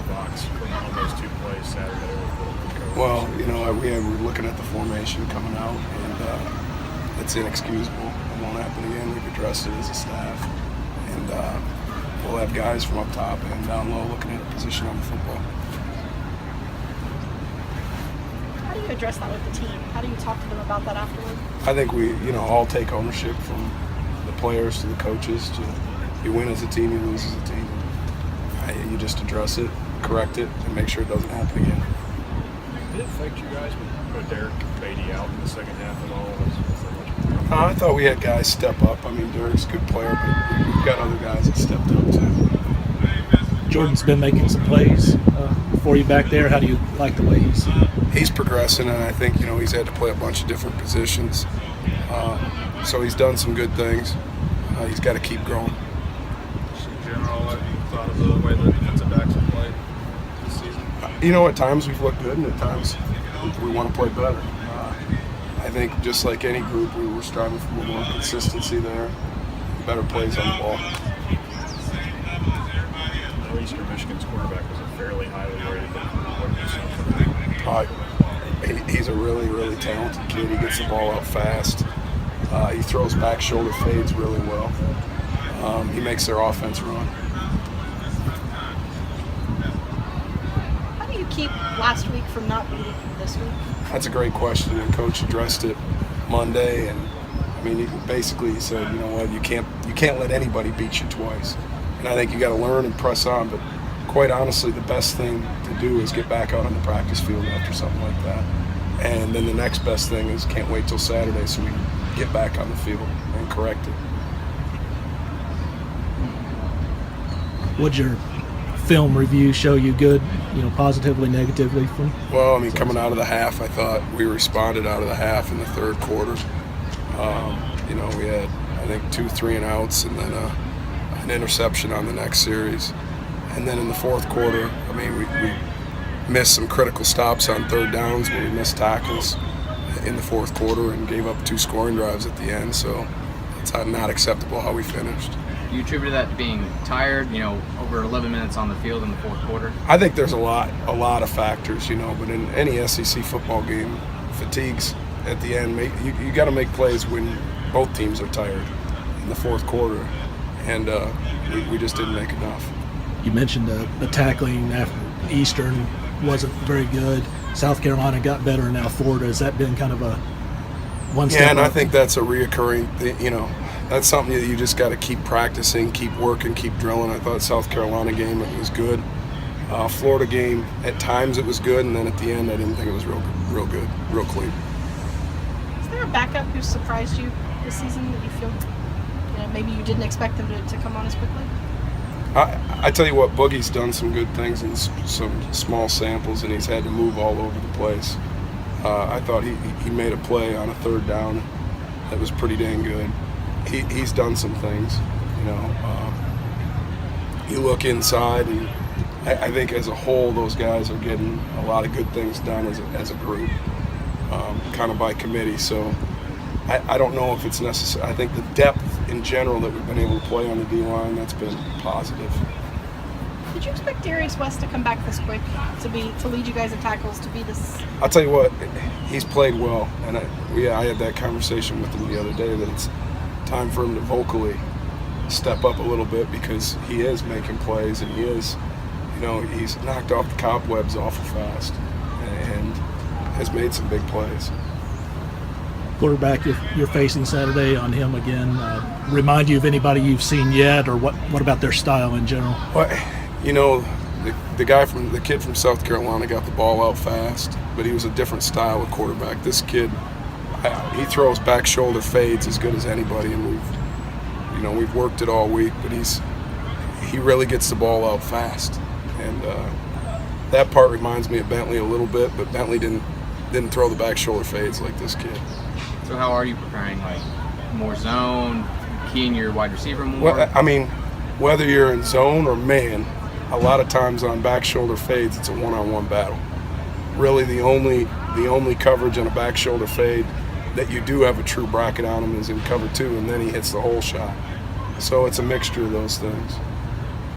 box on those two plays Saturday with the coach? Well, we're looking at the formation coming out, and it's inexcusable. It won't happen again. We've addressed it as a staff, and we'll have guys from up top and down low looking at a position on the football. How do you address that with the team? How do you talk to them about that afterward? I think we, all take ownership from the players to the coaches. You win as a team, you lose as a team. You just address it, correct it, and make sure it doesn't happen again. Did it affect you guys with Derek Beatty out in the second half at all? I thought we had guys step up. I mean, Derek's a good player, but we've got other guys that stepped up too. Jordan's been making some plays for you back there. How do you like the way he's progressing, and I think he's had to play a bunch of different positions. So he's done some good things. He's got to keep growing. Just in general, what you thought of the way the defensive backs have played this season? At times we've looked good, and at times we want to play better. I think just like any group, we were striving for more consistency there, better plays on the ball. I know Eastern Michigan's quarterback was a fairly highly rated, but what do you see from him? He's a really, really talented kid. He gets the ball out fast. He throws back shoulder fades really well. He makes their offense run. How do you keep last week from not beating you this week? That's a great question, and Coach addressed it Monday. And he said, you know what, you can't let anybody beat you twice. And I think you got to learn and press on. But quite honestly, the best thing to do is get back out on the practice field after something like that. And then the next best thing is can't wait till Saturday so we can get back on the field and correct it. What'd your film review show you good, positively, negatively from? Well, coming out of the half, I thought we responded out of the half in the third quarter. We had, I think, 2 3-and-outs and then an interception on the next series. And then in the fourth quarter, we missed some critical stops on third downs where we missed tackles in the fourth quarter and gave up 2 scoring drives at the end. So it's not acceptable how we finished. You attributed that to being tired, over 11 minutes on the field in the fourth quarter? I think there's a lot of factors, but in any SEC football game, fatigue's at the end. You got to make plays when both teams are tired in the fourth quarter, and we just didn't make enough. You mentioned the tackling after Eastern wasn't very good. South Carolina got better, and now Florida. Has that been kind of a one step? Yeah, and up? I think that's a reoccurring thing, That's something that you just got to keep practicing, keep working, keep drilling. I thought South Carolina game, it was good. Florida game, at times it was good, and then at the end I didn't think it was real good, real clean. Is there a backup who surprised you this season that you feel maybe you didn't expect them to come on as quickly? I tell you what, Boogie's done some good things in some small samples, and he's had to move all over the place. I thought he made a play on a third down that was pretty dang good. He's done some things, You look inside, and I think as a whole, those guys are getting a lot of good things done as a group, kind of by committee. So I don't know if it's necessary. I think the depth in general that we've been able to play on the D-line, that's been positive. Did you expect Darius West to come back this quick, to lead you guys in tackles, to be this? I'll tell you what, he's played well, and I had that conversation with him the other day that it's time for him to vocally step up a little bit because he is making plays and he is, he's knocked off the cobwebs awful fast and has made some big plays. Quarterback you're facing Saturday on him again, remind you of anybody you've seen yet, or what about their style in general? Well, the kid from South Carolina got the ball out fast, but he was a different style of quarterback. This kid, he throws back shoulder fades as good as anybody, and we've worked it all week, but he really gets the ball out fast, and that part reminds me of Bentley a little bit, but Bentley didn't throw the back shoulder fades like this kid. So how are you preparing? More zone, keying your wide receiver more? Well, whether you're in zone or man, a lot of times on back shoulder fades, it's a one-on-one battle. Really, the only coverage on a back shoulder fade that you do have a true bracket on him is in cover 2, and then he hits the whole shot. So it's a mixture of those things.